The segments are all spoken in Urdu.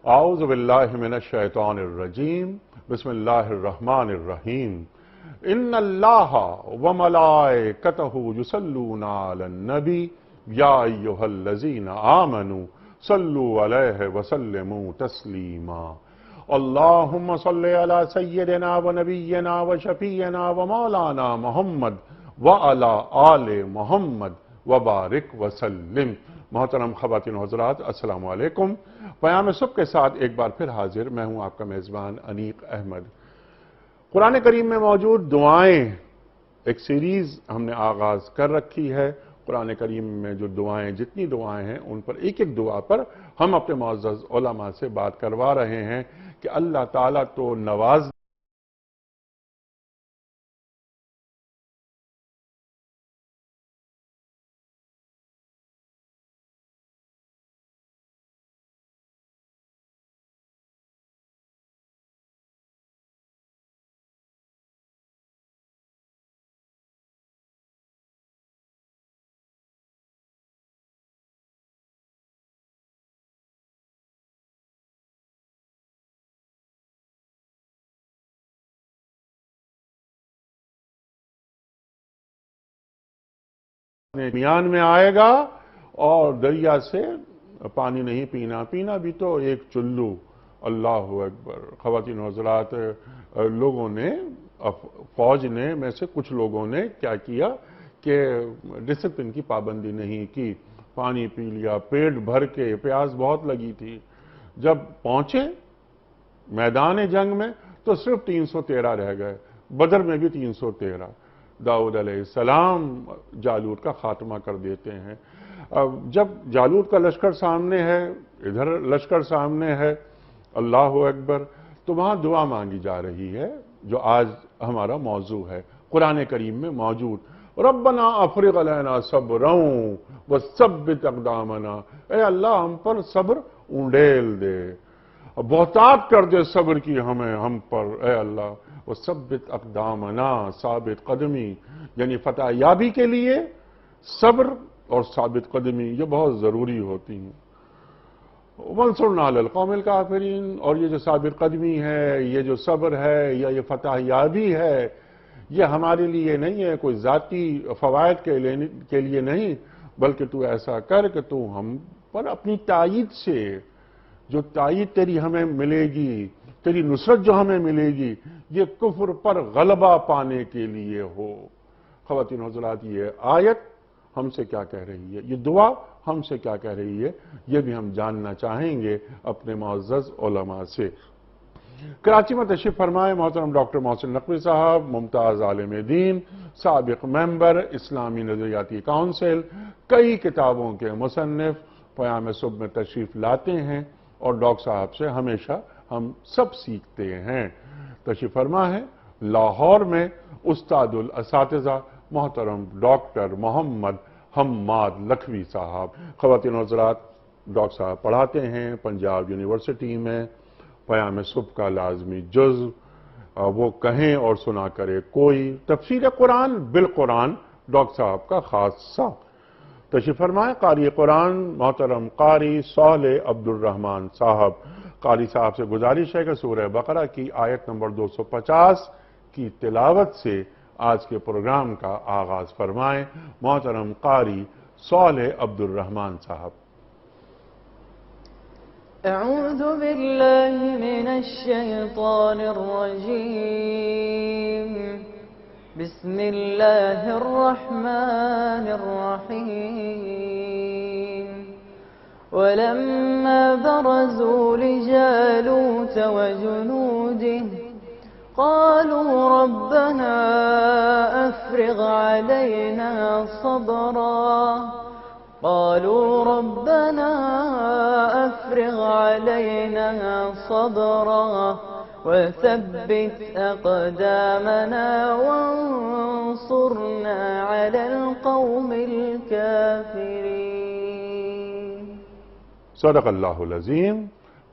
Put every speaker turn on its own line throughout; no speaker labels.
اعوذ باللہ من الشیطان الرجیم بسم اللہ الرحمن الرحیم ان اللہ وملائکتہ یصلون علی النبی یا ایہا الذین آمنوا صلوا علیہ وسلموا تسلیما اللہم صلی علی سیدنا و نبینا و شفیعنا و مولانا محمد وعلی آل محمد وبارک وسلم۔ محترم خواتین و حضرات، السلام علیکم۔ پیام صبح کے ساتھ ایک بار پھر حاضر میں ہوں آپ کا میزبان انیق احمد۔ قرآن کریم میں موجود دعائیں ایک سیریز ہم نے آغاز کر رکھی ہے۔ قرآن کریم میں جو دعائیں جتنی دعائیں ہیں ان پر ایک ایک دعا پر ہم اپنے معزز علماء سے بات کروا رہے ہیں کہ اللہ تعالیٰ تو نواز میان میں آئے گا اور دریا سے پانی نہیں پینا بھی تو ایک چلو۔ اللہ اکبر۔ خواتین و حضرات، لوگوں نے فوج نے میں سے کچھ لوگوں نے کیا کیا کہ ڈسپلن کی پابندی نہیں کی، پانی پی لیا پیٹ بھر کے، پیاس بہت لگی تھی۔ جب پہنچے میدان جنگ میں تو صرف 313 رہ گئے، بدر میں بھی 313۔ داؤد علیہ السلام جالوت کا خاتمہ کر دیتے ہیں۔ جب جالوت کا لشکر سامنے ہے، ادھر لشکر سامنے ہے، اللہ اکبر، تو وہاں دعا مانگی جا رہی ہے جو آج ہمارا موضوع ہے، قرآن کریم میں موجود۔ ربنا افرغ علینا صبرا وثبت اقدامنا، اے اللہ ہم پر صبر اونڈیل دے، بہتات کر دے صبر کی ہم پر، اے اللہ۔ وثبت اقدامنا، ثابت قدمی، یعنی فتح یابی کے لیے صبر اور ثابت قدمی یہ بہت ضروری ہوتی ہیں۔ وانصرنا علی القوم الکافرین، اور یہ جو ثابت قدمی ہے، یہ جو صبر ہے یا یہ فتح یابی ہے، یہ ہمارے لیے نہیں ہے، کوئی ذاتی فوائد کے لیے نہیں، بلکہ تو ایسا کر کہ تو ہم پر اپنی تائید سے، جو تائید تیری ہمیں ملے گی، تیری نصرت جو ہمیں ملے گی، یہ کفر پر غلبہ پانے کے لیے ہو۔ خواتین و حضرات، یہ آیت ہم سے کیا کہہ رہی ہے، یہ دعا ہم سے کیا کہہ رہی ہے، یہ بھی ہم جاننا چاہیں گے اپنے معزز علماء سے۔ کراچی میں تشریف فرمائے محترم ڈاکٹر محسن نقوی صاحب، ممتاز عالم دین، سابق ممبر اسلامی نظریاتی کونسل، کئی کتابوں کے مصنف، پیام صبح میں تشریف لاتے ہیں اور ڈاکٹر صاحب سے ہمیشہ ہم سب سیکھتے ہیں۔ تشریف فرما ہے لاہور میں استاد الاساتذہ محترم ڈاکٹر محمد حماد لکھوی صاحب۔ خواتین و حضرات، ڈاکٹر صاحب پڑھاتے ہیں پنجاب یونیورسٹی میں پیام صبح کا لازمی جزو، وہ کہیں اور سنا کرے کوئی، تفسیر قرآن بالقرآن ڈاکٹر صاحب کا خاصہ۔ تشریف فرمائے قاری قرآن محترم قاری صالح عبد الرحمن صاحب۔ قاری صاحب سے گزارش ہے کہ سورہ بقرہ کی آیت نمبر 250 کی تلاوت سے آج کے پروگرام کا آغاز فرمائیں محترم قاری صالح عبد الرحمن صاحب۔
اعوذ باللہ من الشیطان الرجیم، بسم اللہ الرحمن الرحیم۔ ولما برزوا لجالوت وجنوده قالوا ربنا افرغ علينا صبرا وثبت اقدامنا وانصرنا على القوم الكافرين۔
صدق اللہ العظیم۔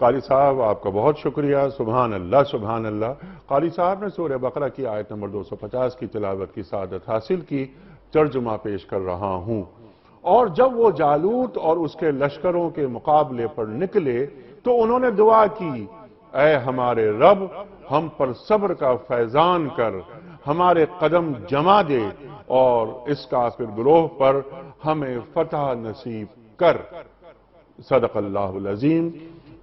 قاری صاحب آپ کا بہت شکریہ، سبحان اللہ سبحان اللہ۔ قاری صاحب نے سورہ بقرہ کی آیت نمبر 250 کی تلاوت کی سعادت حاصل کی، ترجمہ پیش کر رہا ہوں۔ اور جب وہ جالوت اور اس کے لشکروں کے مقابلے پر نکلے تو انہوں نے دعا کی، اے ہمارے رب، ہم پر صبر کا فیضان کر، ہمارے قدم جما دے اور اس کافر گروہ پر ہمیں فتح نصیب کر۔ صدق اللہ العظیم۔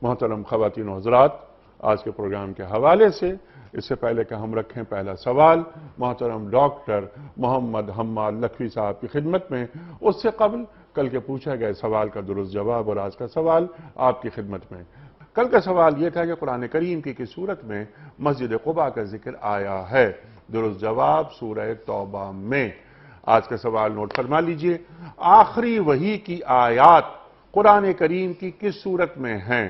محترم خواتین و حضرات، آج کے پروگرام کے حوالے سے اس سے پہلے کہ ہم رکھیں پہلا سوال محترم ڈاکٹر محمد حماد لکھوی صاحب کی خدمت میں، اس سے قبل کل کے پوچھے گئے سوال کا درست جواب اور آج کا سوال آپ کی خدمت میں۔ کل کا سوال یہ تھا کہ قرآن کریم کی کس سورت میں مسجد قباء کا ذکر آیا ہے؟ درست جواب سورہ توبہ میں۔ آج کا سوال نوٹ فرما لیجئے، آخری وحی کی آیات قرآن کریم کی کس سورت میں ہیں؟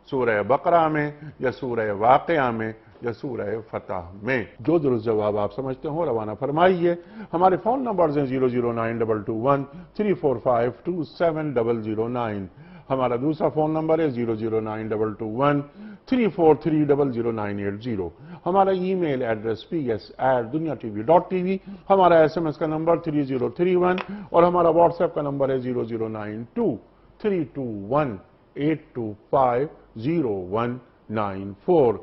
سورہ بقرہ میں یا سورہ واقعہ میں یا سورہ فتح میں؟ جو درست جواب آپ سمجھتے ہو روانہ فرمائیے۔ ہمارے فون نمبرز ہیں 0092213452709، ہمارا دوسرا فون نمبر ہے 009221343000980، ہمارا ای میل ایڈریس ps@duniatv.tv، ہمارا SMS کا نمبر 3031 اور ہمارا واٹس ایپ کا نمبر ہے 009232182509194۔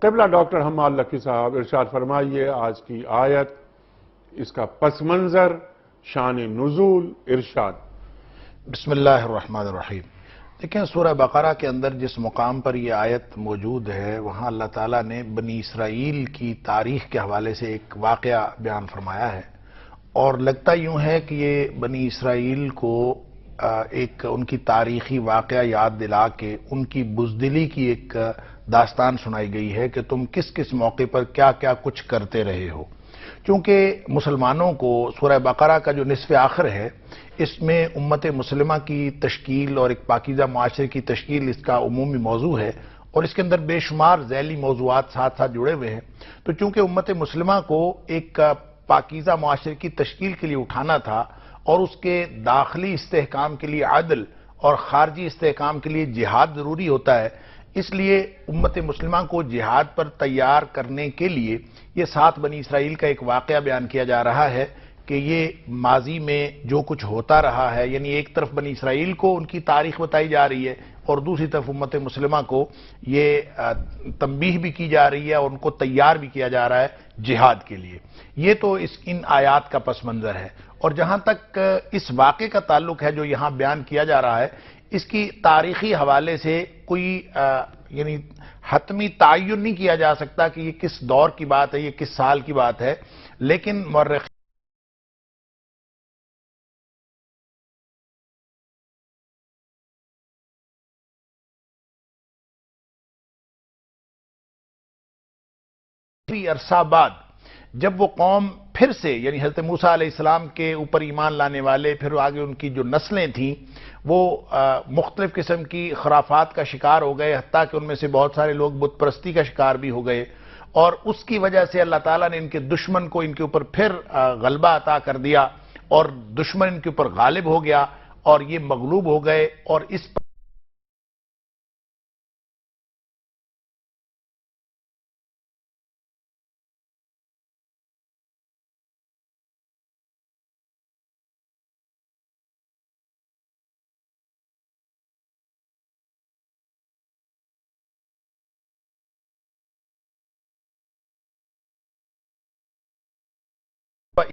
قبلہ ڈاکٹر حماد لکھوی صاحب ارشاد فرمائیے آج کی آیت، اس کا پس منظر، شان نزول، ارشاد۔
بسم اللہ الرحمن الرحیم۔ دیکھیں سورہ بقرہ کے اندر جس مقام پر یہ آیت موجود ہے وہاں اللہ تعالیٰ نے بنی اسرائیل کی تاریخ کے حوالے سے ایک واقعہ بیان فرمایا ہے، اور لگتا یوں ہے کہ یہ بنی اسرائیل کو ایک ان کی تاریخی واقعہ یاد دلا کے ان کی بزدلی کی ایک داستان سنائی گئی ہے کہ تم کس کس موقع پر کیا کیا کچھ کرتے رہے ہو۔ چونکہ مسلمانوں کو سورہ بقرہ کا جو نصف آخر ہے اس میں امت مسلمہ کی تشکیل اور ایک پاکیزہ معاشرے کی تشکیل اس کا عمومی موضوع ہے، اور اس کے اندر بے شمار ذیلی موضوعات ساتھ ساتھ جڑے ہوئے ہیں۔ تو چونکہ امت مسلمہ کو ایک پاکیزہ معاشرے کی تشکیل کے لیے اٹھانا تھا اور اس کے داخلی استحکام کے لیے عدل اور خارجی استحکام کے لیے جہاد ضروری ہوتا ہے، اس لیے امت مسلمہ کو جہاد پر تیار کرنے کے لیے یہ 7 بنی اسرائیل کا ایک واقعہ بیان کیا جا رہا ہے کہ یہ ماضی میں جو کچھ ہوتا رہا ہے، یعنی ایک طرف بنی اسرائیل کو ان کی تاریخ بتائی جا رہی ہے اور دوسری طرف امت مسلمہ کو یہ تنبیہ بھی کی جا رہی ہے اور ان کو تیار بھی کیا جا رہا ہے جہاد کے لیے۔ یہ تو ان آیات کا پس منظر ہے، اور جہاں تک اس واقعے کا تعلق ہے جو یہاں بیان کیا جا رہا ہے، اس کی تاریخی حوالے سے کوئی یعنی حتمی تعین نہیں کیا جا سکتا کہ یہ کس دور کی بات ہے، یہ کس سال کی بات ہے، لیکن مورخ عرصہ بعد جب وہ قوم پھر سے یعنی حضرت موسیٰ علیہ السلام کے اوپر ایمان لانے والے، پھر آگے ان کی جو نسلیں تھیں وہ مختلف قسم کی خرافات کا شکار ہو گئے، حتیٰ کہ ان میں سے بہت سارے لوگ بت پرستی کا شکار بھی ہو گئے، اور اس کی وجہ سے اللہ تعالیٰ نے ان کے دشمن کو ان کے اوپر پھر غلبہ عطا کر دیا اور دشمن ان کے اوپر غالب ہو گیا اور یہ مغلوب ہو گئے، اور اس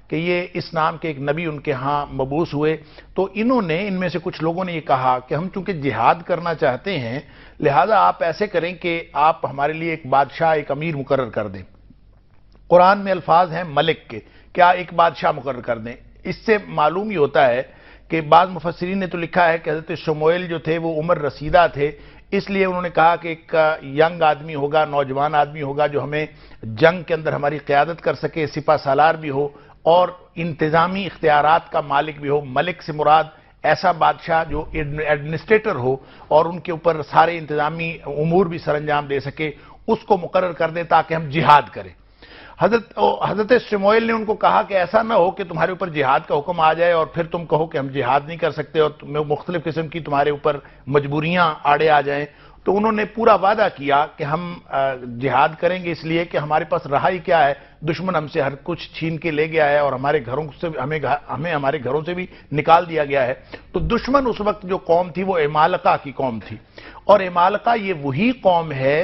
کہ یہ اس نام کے ایک نبی ان کے ہاں مبعوث ہوئے، تو انہوں نے ان میں سے کچھ لوگوں نے یہ کہا کہ ہم چونکہ جہاد کرنا چاہتے ہیں لہذا آپ ایسے کریں کہ آپ ہمارے لیے ایک بادشاہ، ایک امیر مقرر کر دیں۔ قرآن میں الفاظ ہیں ملک کے، کیا ایک بادشاہ مقرر کر دیں؟ اس سے معلوم ہی ہوتا ہے کہ بعض مفسرین نے تو لکھا ہے کہ حضرت شموئیل جو تھے وہ عمر رسیدہ تھے، اس لیے انہوں نے کہا کہ ایک ینگ آدمی ہوگا، نوجوان آدمی ہوگا جو ہمیں جنگ کے اندر ہماری قیادت کر سکے، سپہ سالار بھی ہو اور انتظامی اختیارات کا مالک بھی ہو۔ ملک سے مراد ایسا بادشاہ جو ایڈمنسٹریٹر ہو اور ان کے اوپر سارے انتظامی امور بھی سر انجام دے سکے، اس کو مقرر کر دیں تاکہ ہم جہاد کریں۔ حضرت شموئیل نے ان کو کہا کہ ایسا نہ ہو کہ تمہارے اوپر جہاد کا حکم آ جائے اور پھر تم کہو کہ ہم جہاد نہیں کر سکتے اور مختلف قسم کی تمہارے اوپر مجبوریاں آڑے آ جائیں، تو انہوں نے پورا وعدہ کیا کہ ہم جہاد کریں گے، اس لیے کہ ہمارے پاس رہائی کیا ہے، دشمن ہم سے ہر کچھ چھین کے لے گیا ہے اور ہمارے گھروں سے ہمیں ہمارے گھروں سے بھی نکال دیا گیا ہے۔ تو دشمن اس وقت جو قوم تھی وہ عمالقہ کی قوم تھی، اور عمالقہ یہ وہی قوم ہے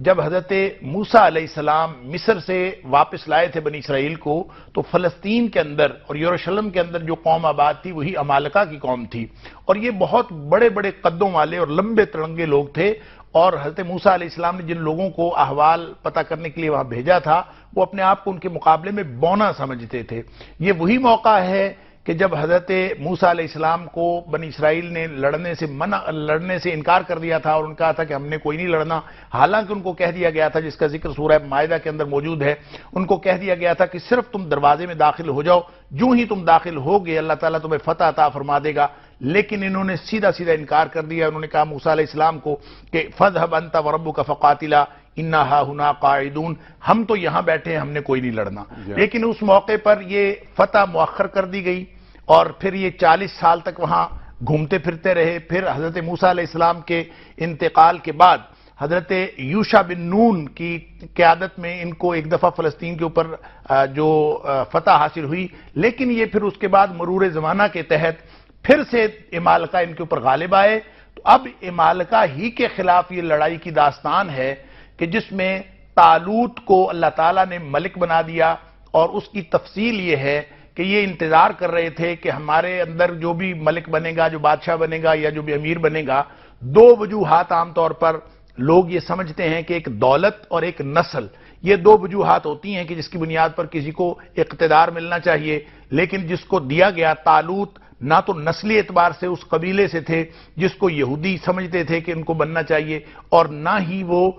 جب حضرت موسیٰ علیہ السلام مصر سے واپس لائے تھے بنی اسرائیل کو، تو فلسطین کے اندر اور یروشلم کے اندر جو قوم آباد تھی وہی عمالقہ کی قوم تھی، اور یہ بہت بڑے بڑے قدوں والے اور لمبے تڑنگے لوگ تھے، اور حضرت موسیٰ علیہ السلام نے جن لوگوں کو احوال پتہ کرنے کے لیے وہاں بھیجا تھا وہ اپنے آپ کو ان کے مقابلے میں بونا سمجھتے تھے۔ یہ وہی موقع ہے کہ جب حضرت موسیٰ علیہ السلام کو بنی اسرائیل نے لڑنے سے انکار کر دیا تھا، اور ان کہا تھا کہ ہم نے کوئی نہیں لڑنا، حالانکہ ان کو کہہ دیا گیا تھا، جس کا ذکر سورہ مائدہ کے اندر موجود ہے، ان کو کہہ دیا گیا تھا کہ صرف تم دروازے میں داخل ہو جاؤ، جو ہی تم داخل ہوگے اللہ تعالیٰ تمہیں فتح عطا فرما دے گا۔ لیکن انہوں نے سیدھا انکار کر دیا۔ انہوں نے کہا موسیٰ علیہ السلام کو کہ فَاذْهَبْ أَنْتَ وَرَبُّكَ فَقَاتِلَا إِنَّا هَاهُنَا قَاعِدُونَ، ہم تو یہاں بیٹھے ہیں، ہم نے کوئی نہیں لڑنا۔ لیکن اس موقع پر یہ فتح مؤخر کر دی گئی، اور پھر یہ 40 سال تک وہاں گھومتے پھرتے رہے۔ پھر حضرت موسیٰ علیہ السلام کے انتقال کے بعد حضرت یوشع بن نون کی قیادت میں ان کو ایک دفعہ فلسطین کے اوپر جو فتح حاصل ہوئی، لیکن یہ پھر اس کے بعد مرور زمانہ کے تحت پھر سے عمالقہ ان کے اوپر غالب آئے۔ تو اب عمالقہ ہی کے خلاف یہ لڑائی کی داستان ہے کہ جس میں طالوت کو اللہ تعالیٰ نے ملک بنا دیا، اور اس کی تفصیل یہ ہے کہ یہ انتظار کر رہے تھے کہ ہمارے اندر جو بھی ملک بنے گا، جو بادشاہ بنے گا یا جو بھی امیر بنے گا، دو وجوہات عام طور پر لوگ یہ سمجھتے ہیں کہ ایک دولت اور ایک نسل، یہ دو وجوہات ہوتی ہیں کہ جس کی بنیاد پر کسی کو اقتدار ملنا چاہیے۔ لیکن جس کو دیا گیا طالوت نہ تو نسلی اعتبار سے اس قبیلے سے تھے جس کو یہودی سمجھتے تھے کہ ان کو بننا چاہیے، اور نہ ہی وہ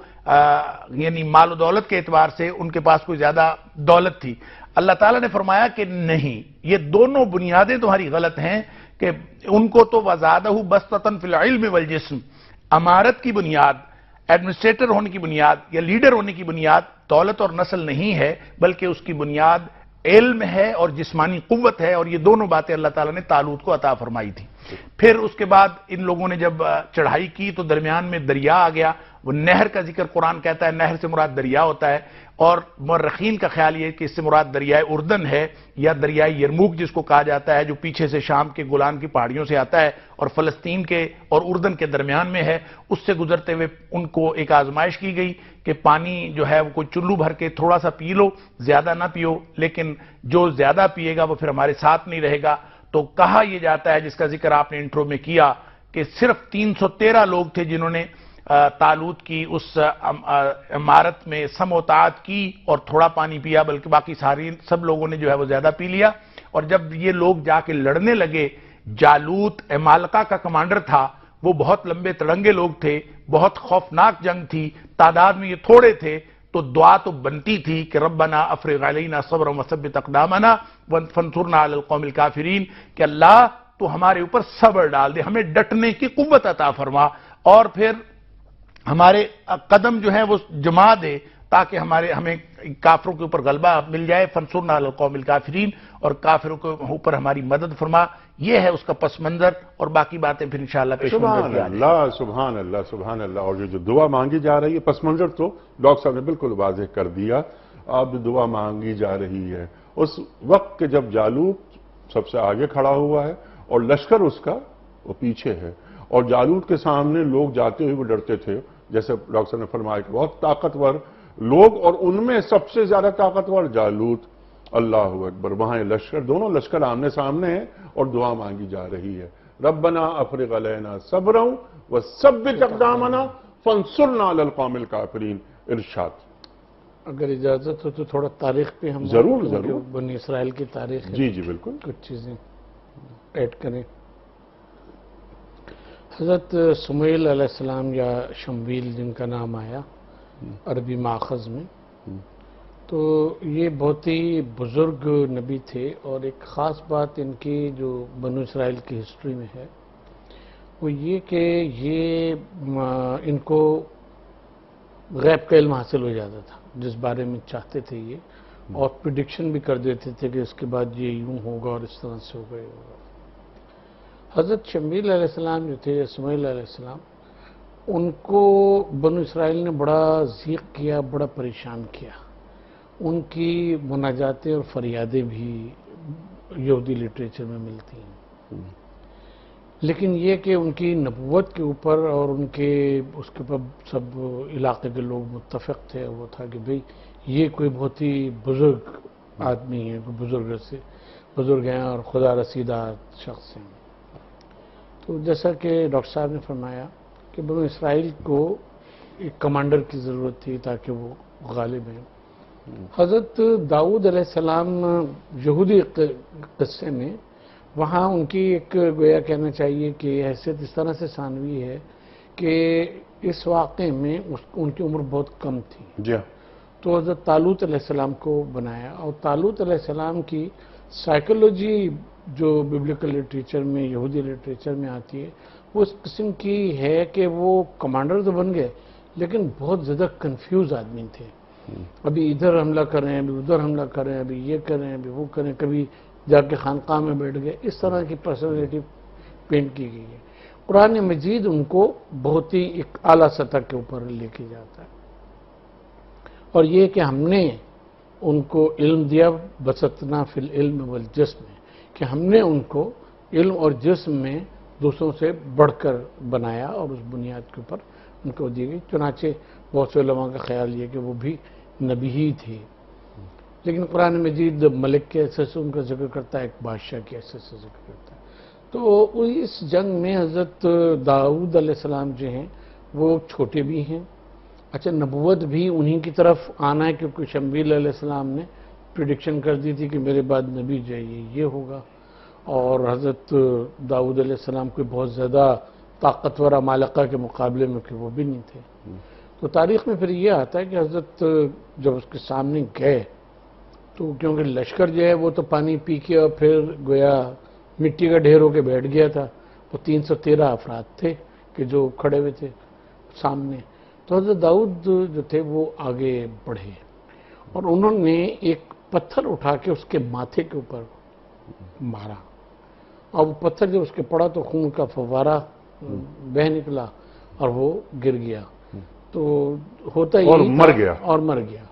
یعنی مال و دولت کے اعتبار سے ان کے پاس کوئی زیادہ دولت تھی۔ اللہ تعالیٰ نے فرمایا کہ نہیں، یہ دونوں بنیادیں تمہاری غلط ہیں، کہ ان کو تو وَزَادَهُ بَسْطَةً فِي الْعِلْمِ وَالْجِسْمِ، امارت کی بنیاد، ایڈمنسٹریٹر ہونے کی بنیاد یا لیڈر ہونے کی بنیاد دولت اور نسل نہیں ہے، بلکہ اس کی بنیاد علم ہے اور جسمانی قوت ہے، اور یہ دونوں باتیں اللہ تعالیٰ نے طالوت کو عطا فرمائی تھی۔ پھر اس کے بعد ان لوگوں نے جب چڑھائی کی تو درمیان میں دریا آ گیا، وہ نہر کا ذکر قرآن کہتا ہے، نہر سے مراد دریا ہوتا ہے، اور مورخین کا خیال یہ کہ اس سے مراد دریائے اردن ہے یا دریائے یرموک جس کو کہا جاتا ہے، جو پیچھے سے شام کے گولان کی پہاڑیوں سے آتا ہے اور فلسطین کے اور اردن کے درمیان میں ہے۔ اس سے گزرتے ہوئے ان کو ایک آزمائش کی گئی کہ پانی جو ہے وہ کوئی چلو بھر کے تھوڑا سا پی لو، زیادہ نہ پیو، لیکن جو زیادہ پیے گا وہ پھر ہمارے ساتھ نہیں رہے گا۔ تو کہا یہ جاتا ہے، جس کا ذکر آپ نے انٹرو میں کیا، کہ صرف 313 لوگ تھے جنہوں نے طالوت کی اس عمارت میں سم و طاعت کی اور تھوڑا پانی پیا، بلکہ باقی سب لوگوں نے جو ہے وہ زیادہ پی لیا۔ اور جب یہ لوگ جا کے لڑنے لگے، جالوت عمالقہ کا کمانڈر تھا، وہ بہت لمبے تڑنگے لوگ تھے، بہت خوفناک جنگ تھی، تعداد میں یہ تھوڑے تھے، تو دعا تو بنتی تھی کہ ربنا افرغ علینا صبرا وثبت اقدامنا فانصرنا علی القوم الکافرین، کہ اللہ تو ہمارے اوپر صبر ڈال دے، ہمیں ڈٹنے کی قوت عطا فرما، اور پھر ہمارے قدم جو ہیں وہ جما دے تاکہ ہمیں کافروں کے اوپر غلبہ مل جائے، فانصرنا علی القوم الکافرین، اور کافروں کے اوپر ہماری مدد فرما۔ یہ ہے اس کا پس منظر، اور باقی باتیں پھر انشاءاللہ پیش منظر
سبحان اللہ، سبحان اللہ، سبحان اللہ۔ اور یہ جو دعا مانگی جا رہی ہے، پس منظر تو ڈاکٹر صاحب نے بالکل واضح کر دیا۔ اب دعا مانگی جا رہی ہے اس وقت کہ جب جالوت سب سے آگے کھڑا ہوا ہے اور لشکر اس کا وہ پیچھے ہے، اور جالوت کے سامنے لوگ جاتے ہوئے وہ ڈرتے تھے، جیسے ڈاکٹر صاحب نے فرمایا کہ بہت طاقتور لوگ، اور ان میں سب سے زیادہ طاقتور جالوت۔ اللہ اکبر، وہاں یہ لشکر، دونوں لشکر آمنے سامنے ہیں اور دعا مانگی جا رہی ہے، ربنا افرغ علینا صبرا وثبت اقدامنا فانصرنا علی القوم الکافرین۔ ارشاد۔
اگر اجازت ہو تو تھوڑا تاریخ پہ ہم
ضرور ضرور،
بنی اسرائیل کی تاریخ ہے،
جی جی بالکل،
کچھ چیزیں ایڈ کریں۔ حضرت سمیل علیہ السلام یا شمویل جن کا نام آیا عربی ماخذ میں، تو یہ بہت ہی بزرگ نبی تھے، اور ایک خاص بات ان کی جو بنو اسرائیل کی ہسٹری میں ہے وہ یہ کہ یہ ان کو غیب کا علم حاصل ہو جاتا تھا، جس بارے میں چاہتے تھے یہ، اور پریڈکشن بھی کر دیتے تھے کہ اس کے بعد یہ یوں ہوگا اور اس طرح سے ہوگا۔ حضرت شمویل علیہ السلام جو تھے، اسماعیل علیہ السلام، ان کو بنو اسرائیل نے بڑا ضیق کیا، بڑا پریشان کیا. ان کی مناجاتیں اور فریادیں بھی یہودی لٹریچر میں ملتی ہیں. لیکن یہ کہ ان کی نبوت کے اوپر اور ان کے اس کے اوپر سب علاقے کے لوگ متفق تھے. وہ تھا کہ بھئی یہ کوئی بہت ہی بزرگ آدمی ہیں، کوئی بزرگ ہیں اور خدا رسیدہ شخص ہیں. تو جیسا کہ ڈاکٹر صاحب نے فرمایا کہ بنو اسرائیل کو ایک کمانڈر کی ضرورت تھی تاکہ وہ غالب ہیں. حضرت داؤد علیہ السلام یہودی قصے میں وہاں ان کی ایک گویا کہنا چاہیے کہ حیثیت اس طرح سے ثانوی ہے کہ اس واقعے میں ان کی عمر بہت کم تھی.
جی ہاں.
تو حضرت طالوت علیہ السلام کو بنایا، اور طالوت علیہ السلام کی سائیکولوجی جو ببلیکل لٹریچر میں، یہودی لٹریچر میں آتی ہے، وہ اس قسم کی ہے کہ وہ کمانڈر تو بن گئے لیکن بہت زیادہ کنفیوز آدمی تھے. ابھی ادھر حملہ کریں، ابھی ادھر حملہ کریں، ابھی یہ کریں، ابھی وہ کریں، کبھی جا کے خانقاہ میں بیٹھ گئے. اس طرح کی پرسنالٹی پینٹ کی گئی ہے. قرآن مجید ان کو بہت ہی ایک اعلیٰ سطح کے اوپر لے کے جاتا ہے. اور یہ کہ ہم نے ان کو علم دیا، بسطنا فی العلم والجسم، کہ ہم نے ان کو علم اور جسم میں دوسروں سے بڑھ کر بنایا اور اس بنیاد کے اوپر ان کو دی گئی. چنانچہ بہت سے علماء کا خیال یہ کہ وہ بھی نبی ہی تھے. لیکن قرآن مجید ملک کے حیثیت سے ان کا ذکر کرتا ہے، ایک بادشاہ کی حیثیت سے ذکر کرتا ہے. تو اس جنگ میں حضرت داؤد علیہ السلام جو ہیں وہ چھوٹے بھی ہیں. اچھا، نبوت بھی انہی کی طرف آنا ہے کیونکہ شمویل علیہ السلام نے پریڈکشن کر دی تھی کہ میرے بعد نبی جو ہے یہ ہوگا. اور حضرت داؤد علیہ السلام کوئی بہت زیادہ طاقتور عمالقہ کے مقابلے میں کہ وہ بھی نہیں تھے. تو تاریخ میں پھر یہ آتا ہے کہ حضرت جب اس کے سامنے گئے تو کیونکہ لشکر جو ہے وہ تو پانی پی کے اور پھر گویا مٹی کا ڈھیر ہو کے بیٹھ گیا تھا. وہ 313 افراد تھے کہ جو کھڑے ہوئے تھے سامنے. تو حضرت داؤد جو تھے وہ آگے بڑھے اور انہوں نے ایک پتھر اٹھا کے اس کے ماتھے کے اوپر مارا، اور وہ پتھر جب اس کے پڑا تو خون کا فوارہ بہہ نکلا اور وہ گر گیا. تو ہوتا
اور
یہی
مر گیا.
اور مر گیا.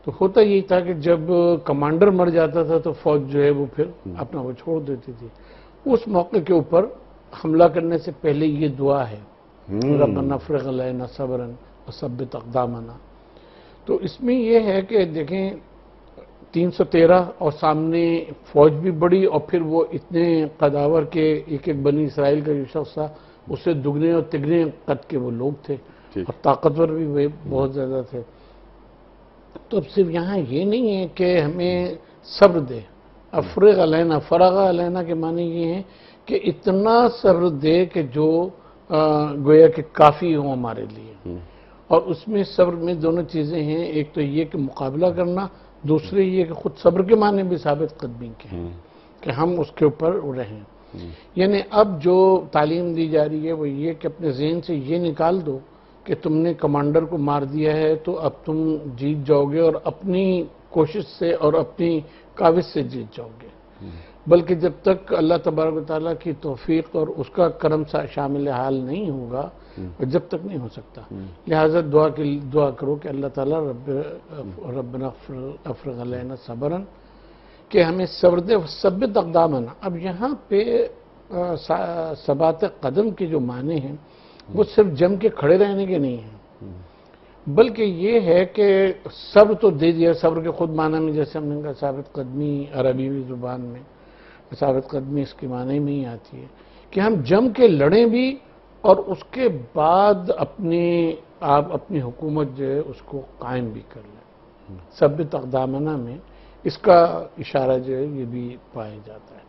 تو ہوتا یہی تھا کہ جب کمانڈر مر جاتا تھا تو فوج جو ہے وہ پھر اپنا وہ چھوڑ دیتی تھی. اس موقع کے اوپر حملہ کرنے سے پہلے یہ دعا ہے، ربنا افرغ علینا صبرا وثبت اقدامنا. تو اس میں یہ ہے کہ دیکھیں 313 اور سامنے فوج بھی بڑی، اور پھر وہ اتنے قداور کے ایک بنی اسرائیل کا جو شخص تھا اس سے دگنے اور تگنے قد کے وہ لوگ تھے اور طاقتور بھی وہ بہت زیادہ تھے. تو اب صرف یہاں یہ نہیں ہے کہ ہمیں صبر دے. افرغ علینا، فرغ علینا کے معنی یہ ہیں کہ اتنا صبر دے کہ جو گویا کہ کافی ہو ہمارے لیے. اور اس میں صبر میں دونوں چیزیں ہیں، ایک تو یہ کہ مقابلہ کرنا، دوسرے یہ کہ خود صبر کے معنی بھی ثابت قدمی کے ہیں کہ ہم اس کے اوپر رہیں. یعنی اب جو تعلیم دی جا رہی ہے وہ یہ کہ اپنے ذہن سے یہ نکال دو کہ تم نے کمانڈر کو مار دیا ہے تو اب تم جیت جاؤ گے اور اپنی کوشش سے اور اپنی کاوش سے جیت جاؤ گے. بلکہ جب تک اللہ تبارک و تعالیٰ کی توفیق اور اس کا کرم شامل حال نہیں ہوگا جب تک نہیں ہو سکتا. لہٰذا دعا کرو کہ اللہ تعالیٰ ربنا افرغ علینا صبرا، کہ ہمیں صبر دے، ثبت اقدامنا. اب یہاں پہ ثبات قدم کے جو معنی ہیں وہ صرف جم کے کھڑے رہنے کے نہیں ہیں، بلکہ یہ ہے کہ صبر تو دے دیا. صبر کے خود معنی میں جیسے ہم نے کہا ثابت قدمی، عربی زبان میں ثابت قدمی اس کے معنی میں ہی آتی ہے کہ ہم جم کے لڑیں بھی اور اس کے بعد اپنی حکومت جو ہے اس کو قائم بھی کر لیں. ثبت اقدامنا میں اس کا اشارہ جو ہے یہ بھی پایا جاتا ہے.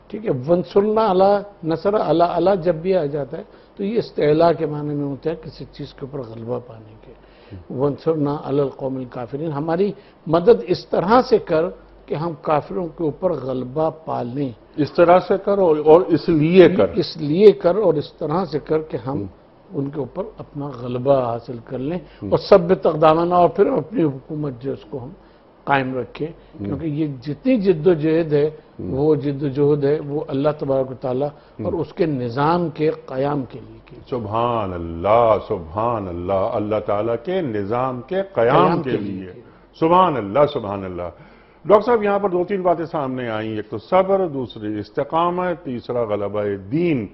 ٹھیک ہے. ونصرنا علی نصر علی جب بھی آ جاتا ہے تو یہ استعلاء کے معنی میں ہوتا ہے کسی چیز کے اوپر غلبہ پانے کے. ونصرنا علی القوم الکافرین، ہماری مدد اس طرح سے کر کہ ہم کافروں کے اوپر غلبہ پا لیں.
اس طرح سے کر اور اس لیے کر،
اس لیے کر اور اس طرح سے کر کہ ہم ان کے اوپر اپنا غلبہ حاصل کر لیں اور ثبت اقدامنا، اور پھر اپنی حکومت جو اس کو ہم قائم رکھے، کیونکہ یہ جتنی جد و جہد ہے وہ جد و جہد ہے وہ اللہ تبارک و تعالیٰ اور اس کے نظام کے قیام کے لیے کی۔
سبحان اللہ، سبحان اللہ، اللہ تعالیٰ کے نظام کے قیام کے لیے، سبحان اللہ، سبحان اللہ۔ ڈاکٹر صاحب یہاں پر دو تین باتیں سامنے آئیں، ایک تو صبر، دوسری استقامت، تیسرا غلبہ دین۔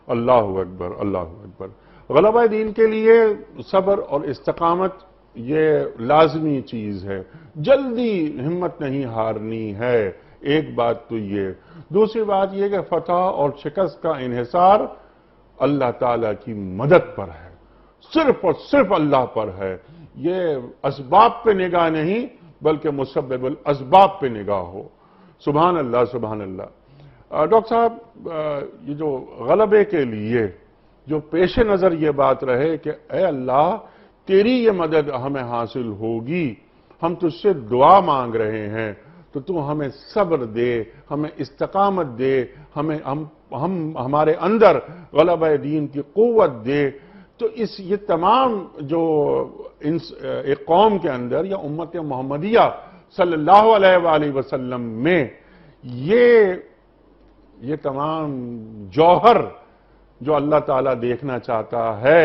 اللہ اکبر، اللہ اکبر۔ غلبہ دین کے لیے صبر اور استقامت یہ لازمی چیز ہے، جلدی ہمت نہیں ہارنی ہے، ایک بات تو یہ۔ دوسری بات یہ کہ فتح اور شکست کا انحصار اللہ تعالیٰ کی مدد پر ہے، صرف اور صرف اللہ پر ہے۔ یہ اسباب پہ نگاہ نہیں بلکہ مسبب الاسباب پہ نگاہ ہو۔ سبحان اللہ، سبحان اللہ۔ ڈاکٹر صاحب یہ جو غلبے کے لیے جو پیش نظر یہ بات رہے کہ اے اللہ تیری یہ مدد ہمیں حاصل ہوگی، ہم تجھ سے دعا مانگ رہے ہیں تو تو ہمیں صبر دے، ہمیں استقامت دے، ہمارے اندر غلبہ دین کی قوت دے۔ تو یہ تمام جو ایک قوم کے اندر یا امت محمدیہ صلی اللہ علیہ وآلہ وسلم میں یہ تمام جوہر جو اللہ تعالیٰ دیکھنا چاہتا ہے،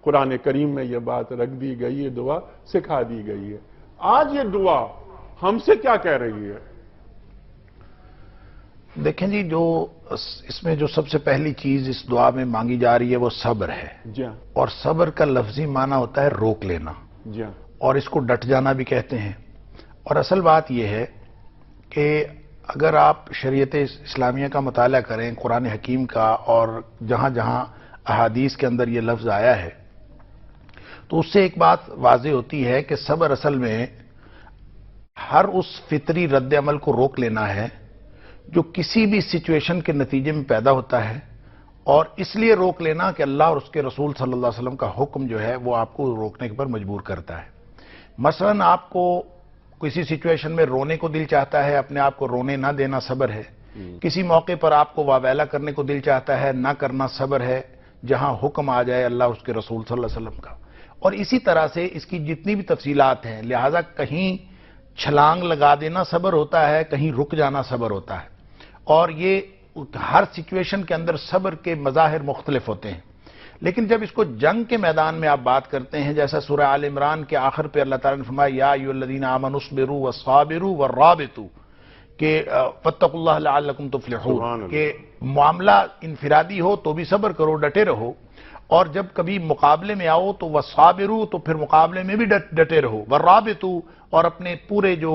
قرآن کریم میں یہ بات رکھ دی گئی، یہ دعا سکھا دی گئی ہے۔ آج یہ دعا ہم سے کیا کہہ رہی ہے؟
دیکھیں جی، جو اس میں جو سب سے پہلی چیز اس دعا میں مانگی جا رہی ہے وہ صبر ہے،
جی ہاں،
اور صبر کا لفظی معنی ہوتا ہے روک لینا،
جی ہاں،
اور اس کو ڈٹ جانا بھی کہتے ہیں۔ اور اصل بات یہ ہے کہ اگر آپ شریعت اسلامیہ کا مطالعہ کریں، قرآن حکیم کا، اور جہاں جہاں احادیث کے اندر یہ لفظ آیا ہے تو اس سے ایک بات واضح ہوتی ہے کہ صبر اصل میں ہر اس فطری رد عمل کو روک لینا ہے جو کسی بھی سچویشن کے نتیجے میں پیدا ہوتا ہے، اور اس لیے روک لینا کہ اللہ اور اس کے رسول صلی اللہ علیہ وسلم کا حکم جو ہے وہ آپ کو روکنے پر مجبور کرتا ہے۔ مثلا آپ کو کسی سچویشن میں رونے کو دل چاہتا ہے، اپنے آپ کو رونے نہ دینا صبر ہے۔ کسی موقع پر آپ کو واویلا کرنے کو دل چاہتا ہے، نہ کرنا صبر ہے، جہاں حکم آ جائے اللہ اور اس کے رسول صلی اللہ علیہ وسلم کا۔ اور اسی طرح سے اس کی جتنی بھی تفصیلات ہیں، لہذا کہیں چھلانگ لگا دینا صبر ہوتا ہے، کہیں رک جانا صبر ہوتا ہے، اور یہ ہر سچویشن کے اندر صبر کے مظاہر مختلف ہوتے ہیں۔ لیکن جب اس کو جنگ کے میدان میں آپ بات کرتے ہیں، جیسا سورہ آل عمران کے آخر پہ اللہ تعالیٰ نے فرمایا یا ایھا الذین آمنوا اصبروا والصابروا والرابطوا، کہ فاتقوا اللہ لعلکم تفلحون، کہ معاملہ انفرادی ہو تو بھی صبر کرو، ڈٹے رہو، اور جب کبھی مقابلے میں آؤ تو والصابروا تو پھر مقابلے میں بھی ڈٹے رہو، والرابطوا اور اپنے پورے جو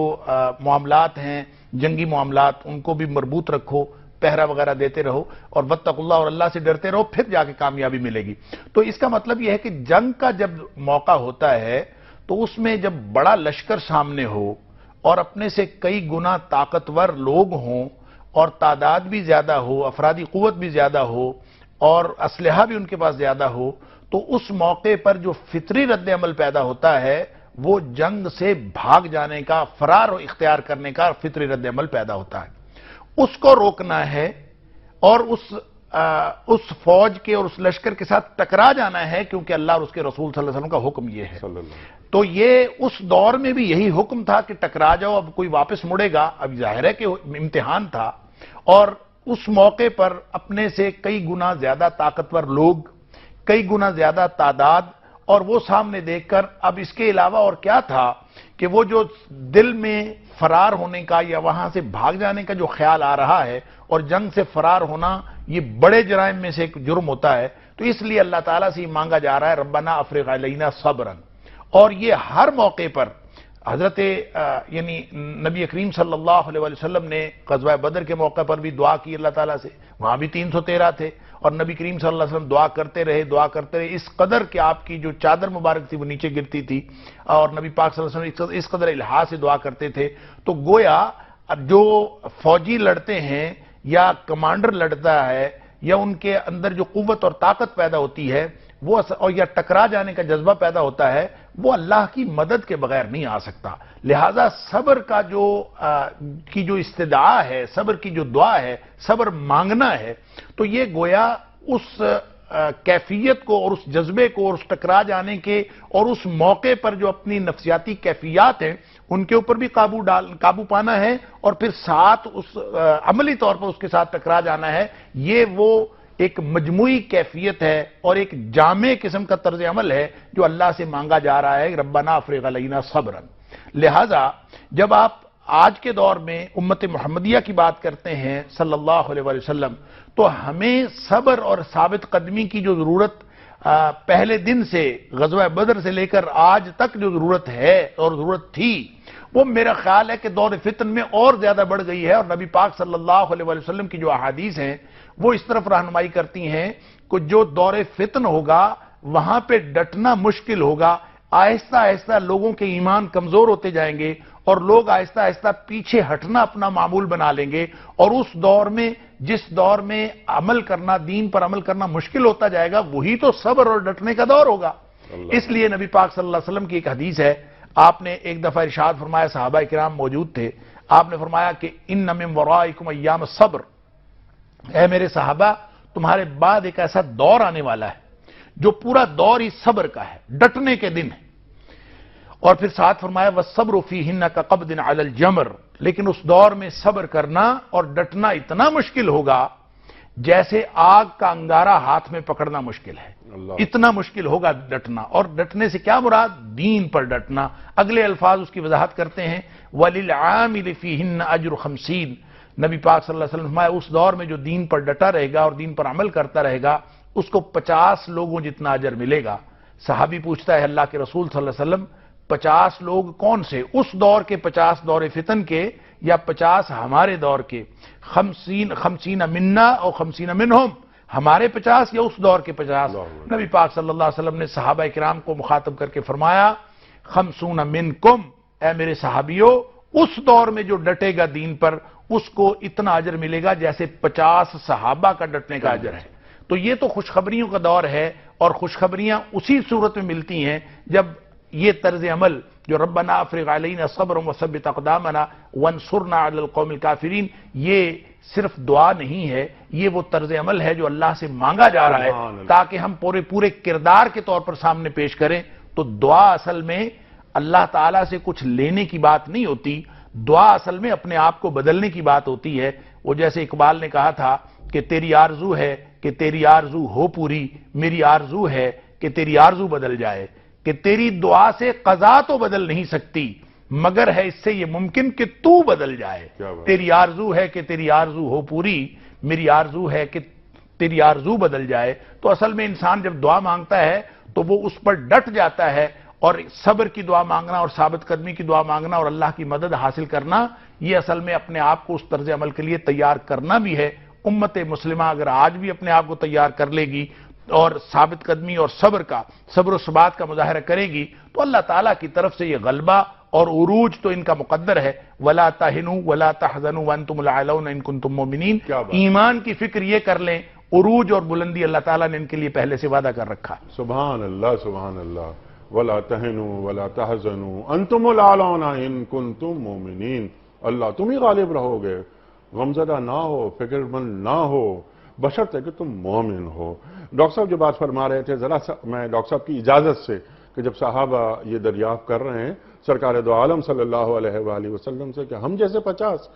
معاملات ہیں جنگی معاملات ان کو بھی مربوط رکھو، پہرا وغیرہ دیتے رہو، اور واتقوا اللہ اور اللہ سے ڈرتے رہو، پھر جا کے کامیابی ملے گی۔ تو اس کا مطلب یہ ہے کہ جنگ کا جب موقع ہوتا ہے تو اس میں جب بڑا لشکر سامنے ہو اور اپنے سے کئی گنا طاقتور لوگ ہوں اور تعداد بھی زیادہ ہو، افرادی قوت بھی زیادہ ہو اور اسلحہ بھی ان کے پاس زیادہ ہو، تو اس موقع پر جو فطری رد عمل پیدا ہوتا ہے وہ جنگ سے بھاگ جانے کا، فرار و اختیار کرنے کا فطری رد عمل پیدا ہوتا ہے۔ اس کو روکنا ہے اور اس فوج کے اور اس لشکر کے ساتھ ٹکرا جانا ہے، کیونکہ اللہ اور اس کے رسول صلی اللہ علیہ وسلم کا حکم یہ ہے۔ تو یہ اس دور میں بھی یہی حکم تھا کہ ٹکرا جاؤ، اب کوئی واپس مڑے گا، اب ظاہر ہے کہ امتحان تھا، اور اس موقع پر اپنے سے کئی گنا زیادہ طاقتور لوگ، کئی گنا زیادہ تعداد، اور وہ سامنے دیکھ کر اب اس کے علاوہ اور کیا تھا کہ وہ جو دل میں فرار ہونے کا یا وہاں سے بھاگ جانے کا جو خیال آ رہا ہے، اور جنگ سے فرار ہونا یہ بڑے جرائم میں سے ایک جرم ہوتا ہے، تو اس لیے اللہ تعالیٰ سے یہ مانگا جا رہا ہے ربنا افرغ علینا صبرا۔ اور یہ ہر موقع پر حضرت یعنی نبی کریم صلی اللہ علیہ وسلم نے غزوہ بدر کے موقع پر بھی دعا کی اللہ تعالیٰ سے، وہاں بھی 313 تھے، اور نبی کریم صلی اللہ علیہ وسلم دعا کرتے رہے اس قدر کہ آپ کی جو چادر مبارک تھی وہ نیچے گرتی تھی، اور نبی پاک صلی اللہ علیہ وسلم اس قدر الہا سے دعا کرتے تھے۔ تو گویا جو فوجی لڑتے ہیں یا کمانڈر لڑتا ہے یا ان کے اندر جو قوت اور طاقت پیدا ہوتی ہے وہ اور یا ٹکرا جانے کا جذبہ پیدا ہوتا ہے، وہ اللہ کی مدد کے بغیر نہیں آ سکتا۔ لہذا صبر کا جو استدعا ہے، صبر کی جو دعا ہے، صبر مانگنا ہے، تو یہ گویا اس کیفیت کو اور اس جذبے کو اور اس ٹکرا جانے کے اور اس موقع پر جو اپنی نفسیاتی کیفیات ہیں ان کے اوپر بھی قابو پانا ہے، اور پھر ساتھ اس عملی طور پر اس کے ساتھ ٹکرا جانا ہے۔ یہ وہ ایک مجموعی کیفیت ہے اور ایک جامع قسم کا طرز عمل ہے جو اللہ سے مانگا جا رہا ہے، ربنا افرغ علینا صبرا۔ لہذا جب آپ آج کے دور میں امت محمدیہ کی بات کرتے ہیں صلی اللہ علیہ وسلم، تو ہمیں صبر اور ثابت قدمی کی جو ضرورت پہلے دن سے غزوہ بدر سے لے کر آج تک جو ضرورت ہے اور ضرورت تھی، وہ میرا خیال ہے کہ دور فتن میں اور زیادہ بڑھ گئی ہے، اور نبی پاک صلی اللہ علیہ وسلم کی جو احادیث ہیں وہ اس طرف رہنمائی کرتی ہیں کہ جو دور فتن ہوگا وہاں پہ ڈٹنا مشکل ہوگا، آہستہ آہستہ لوگوں کے ایمان کمزور ہوتے جائیں گے اور لوگ آہستہ آہستہ پیچھے ہٹنا اپنا معمول بنا لیں گے، اور اس دور میں جس دور میں عمل کرنا، دین پر عمل کرنا مشکل ہوتا جائے گا، وہی تو صبر اور ڈٹنے کا دور ہوگا۔ اس لیے نبی پاک صلی اللہ علیہ وسلم کی ایک حدیث ہے، آپ نے ایک دفعہ ارشاد فرمایا، صحابہ کرام موجود تھے، آپ نے فرمایا کہ ان من ورائکم ایام الصبر، اے میرے صحابہ تمہارے بعد ایک ایسا دور آنے والا ہے جو پورا دور ہی صبر کا ہے، ڈٹنے کے دن ہے۔ اور پھر ساتھ فرمایا وَالصَّبْرُ فِيهِنَّ كَقَبْضٍ عَلَى الْجَمْرِ، لیکن اس دور میں صبر کرنا اور ڈٹنا اتنا مشکل ہوگا جیسے آگ کا انگارہ ہاتھ میں پکڑنا مشکل ہے، اتنا مشکل ہوگا ڈٹنا۔ اور ڈٹنے سے کیا مراد؟ دین پر ڈٹنا۔ اگلے الفاظ اس کی وضاحت کرتے ہیں وَلِلْعَامِلِ فِيهِنَّ أَجْرُ 50، نبی پاک صلی اللہ علیہ وسلم فرمایا اس دور میں جو دین پر ڈٹا رہے گا اور دین پر عمل کرتا رہے گا اس کو 50 لوگوں جتنا اجر ملے گا۔ صحابی پوچھتا ہے اللہ کے رسول صلی اللہ علیہ وسلم 50 لوگ کون سے؟ اس دور کے 50 دور فتن کے یا 50 ہمارے دور کے؟ 50 منا اور 50 منہم، ہمارے 50 یا اس دور کے 50؟ نبی پاک صلی اللہ علیہ وسلم نے صحابہ کرام کو مخاطب کر کے فرمایا 50 منکم، اے میرے صحابیوں اس دور میں جو ڈٹے گا دین پر اس کو اتنا اجر ملے گا جیسے 50 صحابہ کا ڈٹنے کا اجر ہے۔ تو یہ تو خوشخبریوں کا دور ہے، اور خوشخبریاں اسی صورت میں ملتی ہیں جب یہ طرز عمل جو ربنا افرغ علینا صبرا وثبت اقدامنا وانصرنا علی القوم الکافرین، یہ صرف دعا نہیں ہے، یہ وہ طرز عمل ہے جو اللہ سے مانگا جا رہا ہے تاکہ ہم پورے کردار کے طور پر سامنے پیش کریں۔ تو دعا اصل میں اللہ تعالیٰ سے کچھ لینے کی بات نہیں ہوتی، دعا اصل میں اپنے آپ کو بدلنے کی بات ہوتی ہے۔ وہ جیسے اقبال نے کہا تھا کہ تیری آرزو ہے کہ تیری آرزو ہو پوری، میری آرزو ہے کہ تیری آرزو بدل جائے، کہ تیری دعا سے قضا تو بدل نہیں سکتی مگر ہے اس سے یہ ممکن کہ تو بدل جائے۔ تیری آرزو ہے کہ تیری آرزو ہو پوری، میری آرزو ہے کہ تیری آرزو بدل جائے۔ تو اصل میں انسان جب دعا مانگتا ہے تو وہ اس پر ڈٹ جاتا ہے، اور صبر کی دعا مانگنا اور ثابت قدمی کی دعا مانگنا اور اللہ کی مدد حاصل کرنا، یہ اصل میں اپنے آپ کو اس طرز عمل کے لیے تیار کرنا بھی ہے۔ امت مسلمہ اگر آج بھی اپنے آپ کو تیار کر لے گی اور ثابت قدمی اور صبر و ثبات کا مظاہرہ کرے گی تو اللہ تعالیٰ کی طرف سے یہ غلبہ اور عروج تو ان کا مقدر ہے۔ وَلَا تَهِنُوا وَلَا تَحْزَنُوا وَأَنْتُمُ الْأَعْلَوْنَ إِن كُنتُم مُّؤْمِنِينَ، ایمان کی فکر یہ کر لیں، عروج اور بلندی اللہ تعالیٰ نے ان کے لیے پہلے سے وعدہ کر رکھا۔
سبحان اللہ سبحان اللہ۔ وَلَا تَهِنُوا وَلَا تَحْزَنُوا أَنْتُمُ الْأَعْلَوْنَ إِن كُنتُم مُّؤْمِنِينَ، اللہ تم ہی غالب رہو گے، غمزدہ نہ ہو، فکر مند نہ ہو، بشرط ہے کہ تم مومن ہو۔ ڈاکٹر صاحب جو بات فرما رہے تھے، ذرا میں ڈاکٹر صاحب کی اجازت سے کہ جب صحابہ یہ دریافت کر رہے ہیں سرکار دو عالم صلی اللہ علیہ وآلہ وسلم سے کہ ہم جیسے 50،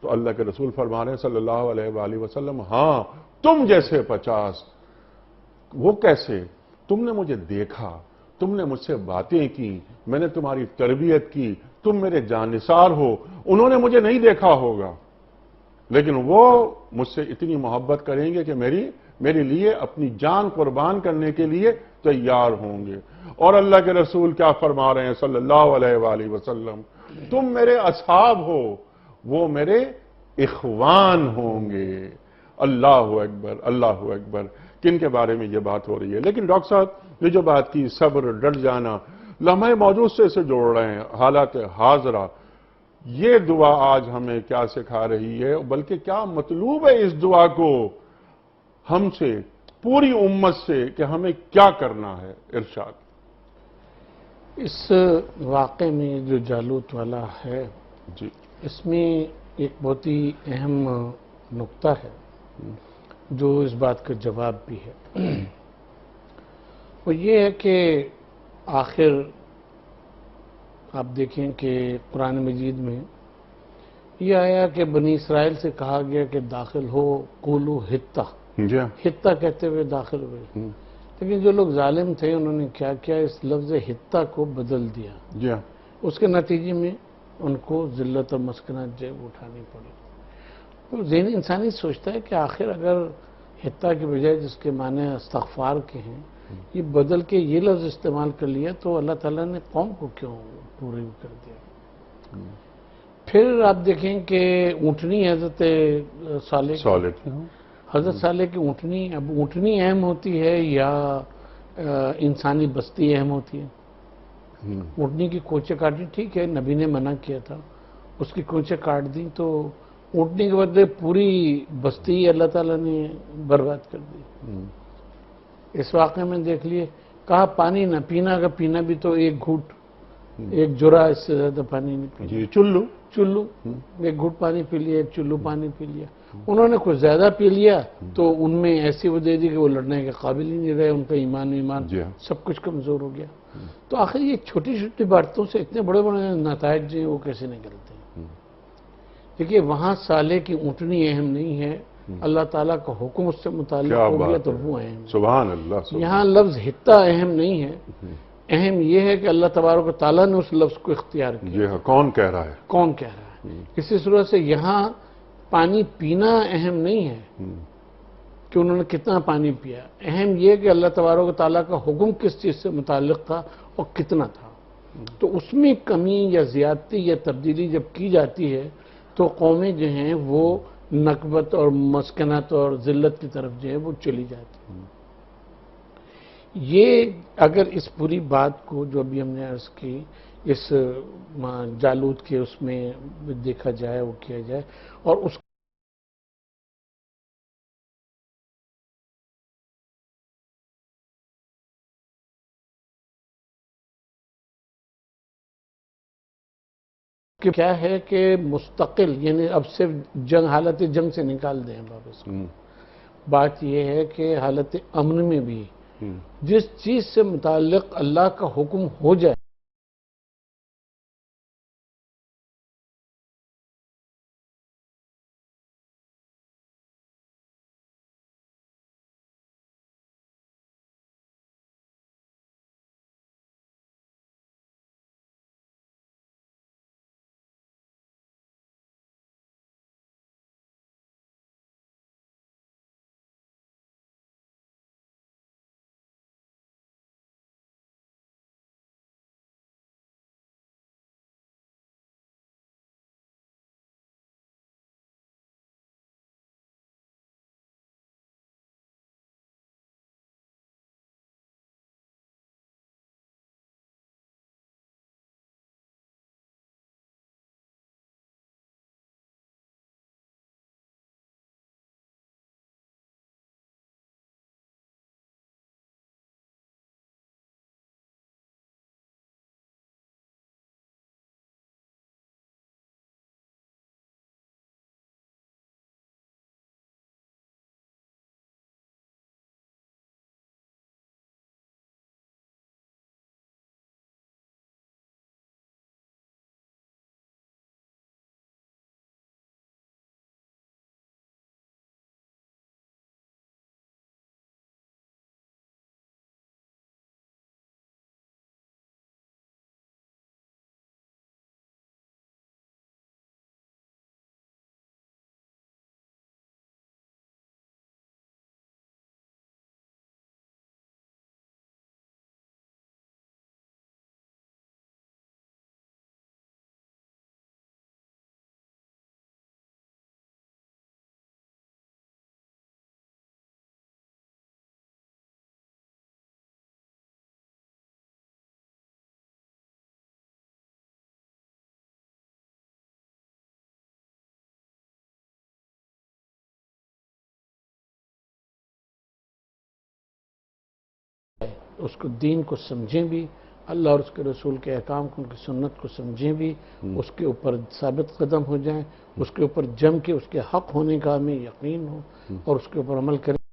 تو اللہ کے رسول فرما رہے ہیں صلی اللہ علیہ وآلہ وسلم ہاں تم جیسے 50۔ وہ کیسے؟ تم نے مجھے دیکھا، تم نے مجھ سے باتیں کی، میں نے تمہاری تربیت کی، تم میرے جانثار ہو۔ انہوں نے مجھے نہیں دیکھا ہوگا لیکن وہ مجھ سے اتنی محبت کریں گے کہ میرے لیے اپنی جان قربان کرنے کے لیے تیار ہوں گے۔ اور اللہ کے رسول کیا فرما رہے ہیں صلی اللہ علیہ وآلہ وسلم، تم میرے اصحاب ہو، وہ میرے اخوان ہوں گے۔ اللہ اکبر اللہ اکبر، کن کے بارے میں یہ بات ہو رہی ہے؟ لیکن ڈاکٹر صاحب یہ جو بات کی صبر، ڈٹ جانا، لمحہ موجود سے اسے جوڑ رہے ہیں، حالات حاضرہ، یہ دعا آج ہمیں کیا سکھا رہی ہے، بلکہ کیا مطلوب ہے اس دعا کو ہم سے، پوری امت سے، کہ ہمیں کیا کرنا ہے؟ ارشاد۔
اس واقعے میں جو جالوت والا ہے
جی
اس میں ایک بہت ہی اہم نقطہ ہے جو اس بات کا جواب بھی ہے۔ وہ یہ ہے کہ آخر آپ دیکھیں کہ قرآن مجید میں یہ آیا کہ بنی اسرائیل سے کہا گیا کہ داخل ہو قولو حطہ،
جی ہاں،
حطہ کہتے ہوئے داخل ہوئے، لیکن جو لوگ ظالم تھے انہوں نے کیا کیا، اس لفظ حطہ کو بدل دیا،
جی ہاں،
اس کے نتیجے میں ان کو ذلت اور مسکنت جو ہے وہ اٹھانی پڑی۔ تو ذہن انسانی سوچتا ہے کہ آخر اگر حطہ کے بجائے جس کے معنی استغفار کے ہیں یہ بدل کے یہ لفظ استعمال کر لیا تو اللہ تعالیٰ نے قوم کو کیوں پورے کر دیا۔ پھر آپ دیکھیں کہ اونٹنی حضرت صالح
صالح کی ہوں،
حضرت صالح کی اونٹنی، اب اونٹنی اہم ہوتی ہے یا انسانی بستی اہم ہوتی ہے؟ اونٹنی کی کوچے کاٹی، ٹھیک ہے نبی نے منع کیا تھا، اس کی کوچے کاٹ دیں تو اونٹنی کے بدلے پوری بستی اللہ تعالیٰ نے برباد کر دی۔ اس واقعے میں دیکھ لیے کہا پانی نہ پینا، اگر پینا بھی تو ایک گھوٹ، ایک جرعہ، اس سے زیادہ پانی نہیں پینا،
جی چلو،
چلو ایک گھوٹ پانی پی لیا، ایک چلو پانی پی لیا۔ انہوں نے کچھ زیادہ پی لیا تو ان میں ایسی وہ دے دی کہ وہ لڑنے کے قابل ہی نہیں رہے، ان کا ایمان
جی ہاں،
سب کچھ کمزور ہو گیا۔ تو آخر یہ چھوٹی چھوٹی باتوں سے اتنے بڑے بڑے نتائج جو ہیں وہ کیسے نکلتے ہیں؟ دیکھیے وہاں صالح کی اونٹنی اہم نہیں ہے، اللہ تعالیٰ کا حکم اس سے متعلق
کیا
ہو گیا
بات
تو
ہے،
وہ اہم ہے۔
سبحان اللہ، سبحان
یہاں لفظ حطہ اہم نہیں ہے، اہم یہ ہے کہ اللہ تبارک و تعالیٰ نے اس لفظ کو اختیار کیا،
جی ہاں، کون کہہ رہا ہے؟
کون کہہ رہا ہے۔ اسی صورت سے یہاں پانی پینا اہم نہیں ہے کہ انہوں نے کتنا پانی پیا، اہم یہ کہ اللہ تبارک و تعالیٰ کا حکم کس چیز سے متعلق تھا اور کتنا تھا۔ تو اس میں کمی یا زیادتی یا تبدیلی جب کی جاتی ہے تو قومیں جو ہیں وہ نکبت اور مسکنت اور ذلت کی طرف جو ہے وہ چلی جاتی ہیں۔ یہ اگر اس پوری بات کو جو ابھی ہم نے عرض کی اس جالوت کے اس میں دیکھا جائے، وہ کیا جائے، اور اس کیا ہے کہ مستقل، یعنی اب صرف جنگ، حالت جنگ سے نکال دیں واپس کو۔ بات یہ ہے کہ حالت امن میں بھی جس چیز سے متعلق اللہ کا حکم ہو جائے اس کو دین کو سمجھیں بھی، اللہ اور اس کے رسول کے احکام کو، ان کی سنت کو سمجھیں بھی، اس کے اوپر ثابت قدم ہو جائیں، اس کے اوپر جم کے اس کے حق ہونے کا ہمیں یقین ہو اور اس کے اوپر عمل کریں۔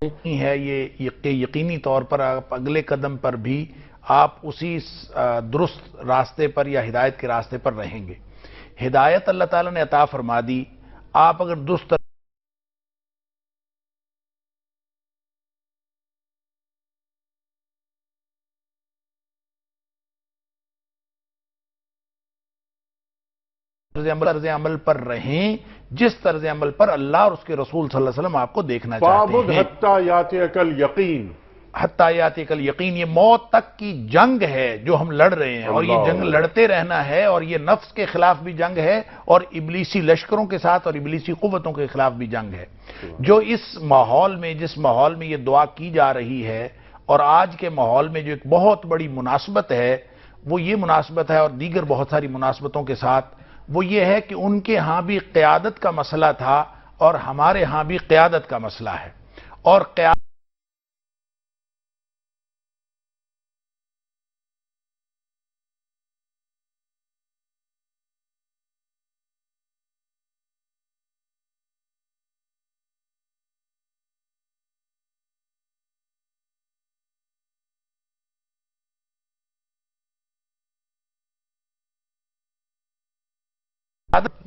ہے یہ یقینی طور پر آپ اگلے قدم پر بھی آپ اسی درست راستے پر یا ہدایت کے راستے پر رہیں گے. ہدایت اللہ تعالیٰ نے عطا فرما دی. آپ اگر درست طرز عمل پر رہیں جس طرز عمل پر اللہ اور اس کے رسول صلی اللہ علیہ وسلم آپ کو دیکھنا چاہتے
فَاعْبُدْ
ہیں.
حَتَّى يَأْتِيَكَ الْيَقِينُ.
حتیٰ یاتیک الیقین، یہ موت تک کی جنگ ہے جو ہم لڑ رہے ہیں، اور یہ جنگ لڑتے رہنا ہے، اور یہ نفس کے خلاف بھی جنگ ہے اور ابلیسی لشکروں کے ساتھ اور ابلیسی قوتوں کے خلاف بھی جنگ ہے. جو اس ماحول میں، جس ماحول میں یہ دعا کی جا رہی ہے، اور آج کے ماحول میں جو ایک بہت بڑی مناسبت ہے وہ یہ مناسبت ہے، اور دیگر بہت ساری مناسبتوں کے ساتھ، وہ یہ ہے کہ ان کے ہاں بھی قیادت کا مسئلہ تھا اور ہمارے ہاں بھی قیادت کا مسئلہ ہے. اور قیادت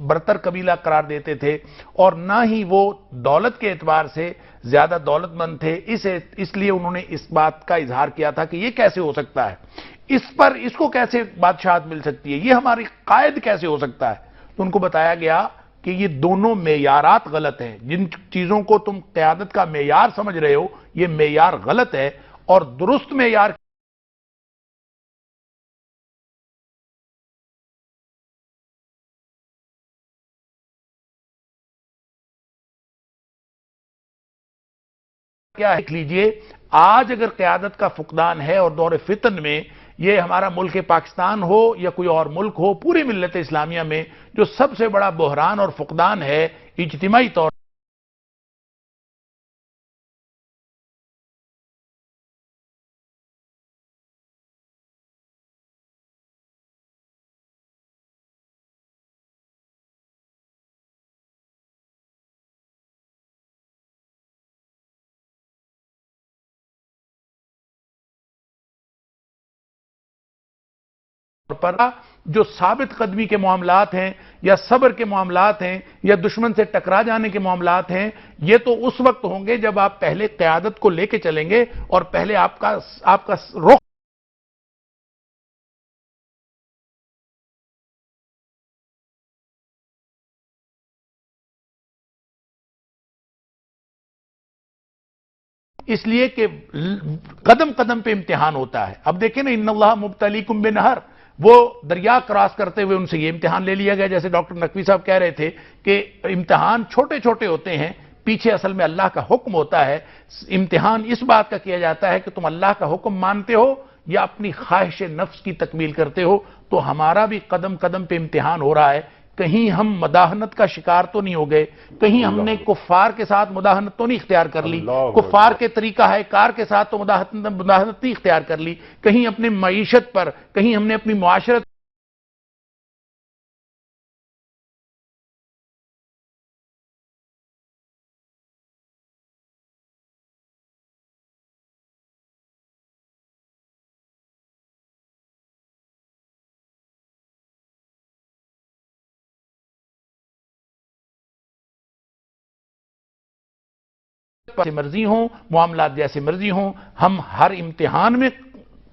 برتر قبیلہ قرار دیتے تھے، اور نہ ہی وہ دولت کے اعتبار سے زیادہ دولت مند تھے. اس لیے انہوں نے اس بات کا اظہار کیا تھا کہ یہ کیسے ہو سکتا ہے، اس کو کیسے بادشاہت مل سکتی ہے، یہ ہماری قائد کیسے ہو سکتا ہے. تو ان کو بتایا گیا کہ یہ دونوں معیارات غلط ہیں. جن چیزوں کو تم قیادت کا معیار سمجھ رہے ہو یہ معیار غلط ہے، اور درست معیار کیا ہے. دیکھ لیجئے آج اگر قیادت کا فقدان ہے اور دور فتن میں، یہ ہمارا ملک پاکستان ہو یا کوئی اور ملک ہو، پوری ملت اسلامیہ میں جو سب سے بڑا بحران اور فقدان ہے اجتماعی طور پر جو ثابت قدمی کے معاملات ہیں یا صبر کے معاملات ہیں یا دشمن سے ٹکرا جانے کے معاملات ہیں، یہ تو اس وقت ہوں گے جب آپ پہلے قیادت کو لے کے چلیں گے اور پہلے آپ کا رخ اس لیے کہ قدم قدم پہ امتحان ہوتا ہے. اب دیکھیں نا، ان اللہ مبتلیکم بنہر، وہ دریا کراس کرتے ہوئے ان سے یہ امتحان لے لیا گیا. جیسے ڈاکٹر نقوی صاحب کہہ رہے تھے کہ امتحان چھوٹے چھوٹے ہوتے ہیں، پیچھے اصل میں اللہ کا حکم ہوتا ہے. امتحان اس بات کا کیا جاتا ہے کہ تم اللہ کا حکم مانتے ہو یا اپنی خواہش نفس کی تکمیل کرتے ہو. تو ہمارا بھی قدم قدم پہ امتحان ہو رہا ہے. کہیں ہم مداہنت کا شکار تو نہیں ہو گئے، کہیں ہم نے کفار کے ساتھ مداہنت تو نہیں اختیار کر لی، کفار کے طریقہ ہے کار کے ساتھ تو مداہنت نہیں اختیار کر لی، کہیں اپنے معیشت پر، کہیں ہم نے اپنی معاشرت سے مرضی ہوں، معاملات جیسے مرضی ہوں، ہم ہر امتحان میں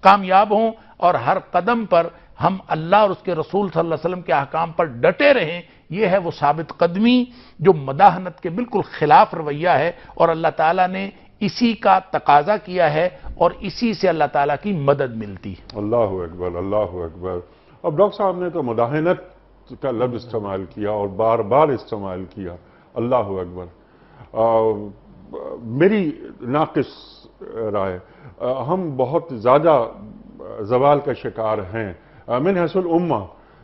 کامیاب ہوں اور ہر قدم پر ہم اللہ اور اس کے رسول صلی اللہ علیہ وسلم کے احکام پر ڈٹے رہیں. یہ ہے وہ ثابت قدمی جو مداہنت کے بالکل خلاف رویہ ہے، اور اللہ تعالیٰ نے اسی کا تقاضا کیا ہے اور اسی سے اللہ تعالیٰ کی مدد ملتی.
اللہ اکبر، اللہ اکبر. اب ڈاکٹر صاحب نے تو مداہنت کا لفظ استعمال کیا اور بار بار استعمال کیا. اللہ اکبر. میری ناقص رائے، ہم بہت زیادہ زوال کا شکار ہیں من حیث الامہ،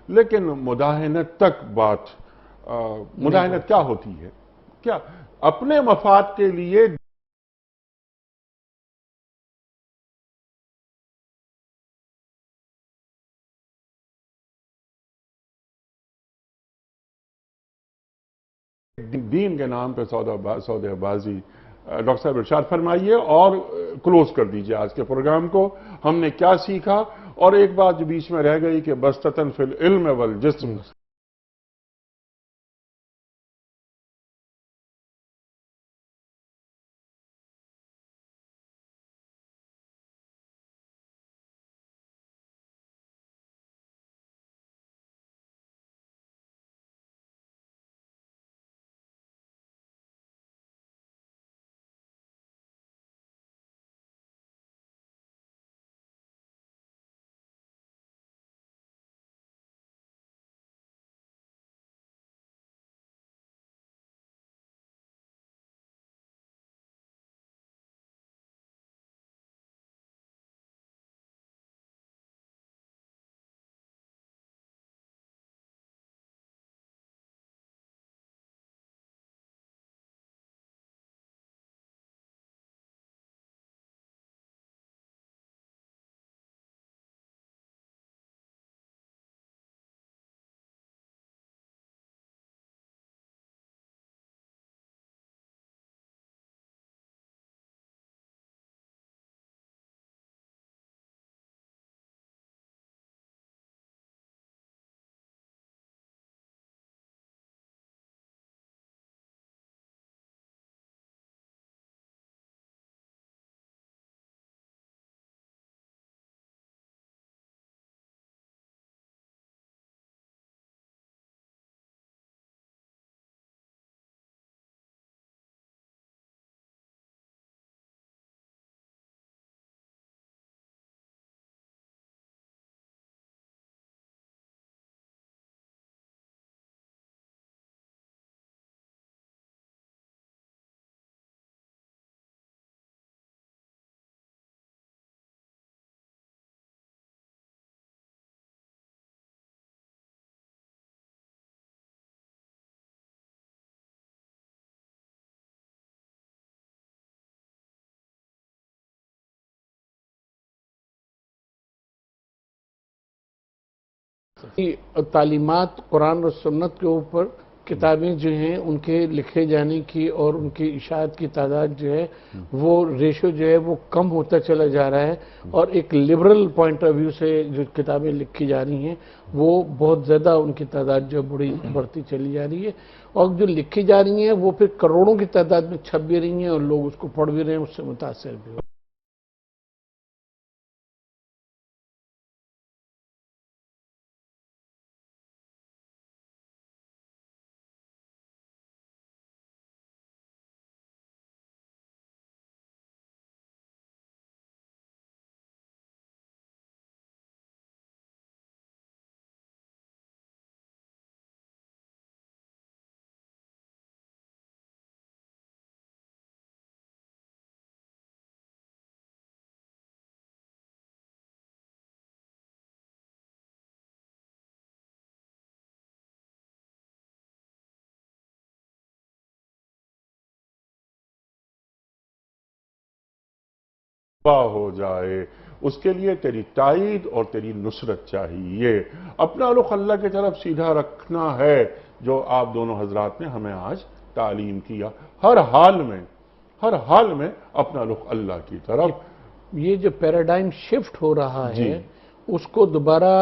لیکن مداہنت تک بات، مداہنت کیا ہوتی ہے؟ کیا اپنے مفاد کے لیے دین کے نام پہ سودے بازی ڈاکٹر صاحب ارشاد فرمائیے اور کلوز کر دیجیے آج کے پروگرام کو. ہم نے کیا سیکھا اور ایک بات جو بیچ میں رہ گئی کہ بستتاً فی العلم والجسم.
تعلیمات قرآن اور سنت کے اوپر کتابیں جو ہیں ان کے لکھے جانے کی اور ان کی اشاعت کی تعداد جو ہے وہ ریشو جو ہے وہ کم ہوتا چلا جا رہا ہے، اور ایک لبرل پوائنٹ آف ویو سے جو کتابیں لکھی جا رہی ہیں وہ بہت زیادہ ان کی تعداد جو بڑھتی چلی جا رہی ہے، اور جو لکھی جا رہی ہیں وہ پھر کروڑوں کی تعداد میں چھپ بھی رہی ہیں اور لوگ اس کو پڑھ بھی رہے ہیں، اس سے متاثر بھی ہو رہے ہیں۔
ہو جائے اس کے لیے تیری تائید اور تیری نصرت چاہیے. اپنا رخ اللہ کی طرف سیدھا رکھنا ہے جو آپ دونوں حضرات نے ہمیں آج تعلیم کیا. ہر حال میں اپنا رخ اللہ کی طرف.
یہ جو پیراڈائم شفٹ ہو رہا
جی.
ہے اس کو دوبارہ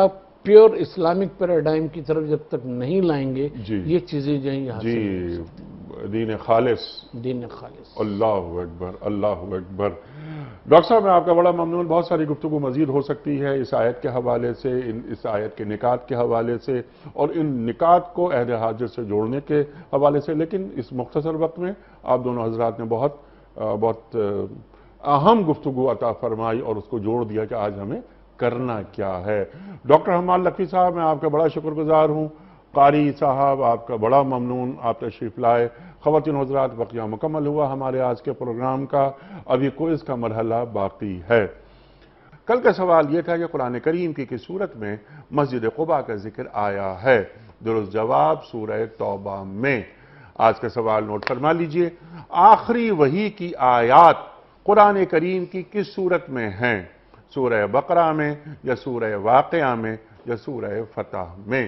پیور اسلامک پیراڈائم کی طرف جب تک نہیں لائیں گے
جی.
یہ چیزیں جو ہیں یہاں سے
جی دین خالص.
دین خالص.
اللہ اکبر اللہ اکبر. ڈاکٹر صاحب میں آپ کا بڑا ممنون. بہت ساری گفتگو مزید ہو سکتی ہے اس آیت کے حوالے سے، اس آیت کے نکات کے حوالے سے اور ان نکات کو عہد حاضر سے جوڑنے کے حوالے سے، لیکن اس مختصر وقت میں آپ دونوں حضرات نے بہت اہم گفتگو عطا فرمائی اور اس کو جوڑ دیا کہ آج ہمیں کرنا کیا ہے. ڈاکٹر حمال لکھوی صاحب میں آپ کا بڑا شکر گزار ہوں. قاری صاحب آپ کا بڑا ممنون، آپ تشریف لائے. خواتین حضرات بقیہ مکمل ہوا ہمارے آج کے پروگرام کا. ابھی کوئز کا مرحلہ باقی ہے. کل کا سوال یہ تھا کہ قرآن کریم کی کس سورت میں مسجد قباء کا ذکر آیا ہے؟ درست جواب سورہ توبہ میں. آج کا سوال نوٹ فرما لیجئے. آخری وحی کی آیات قرآن کریم کی کس سورت میں ہیں؟ سورہ بقرہ میں یا سورہ واقعہ میں یا سورہ فتح میں؟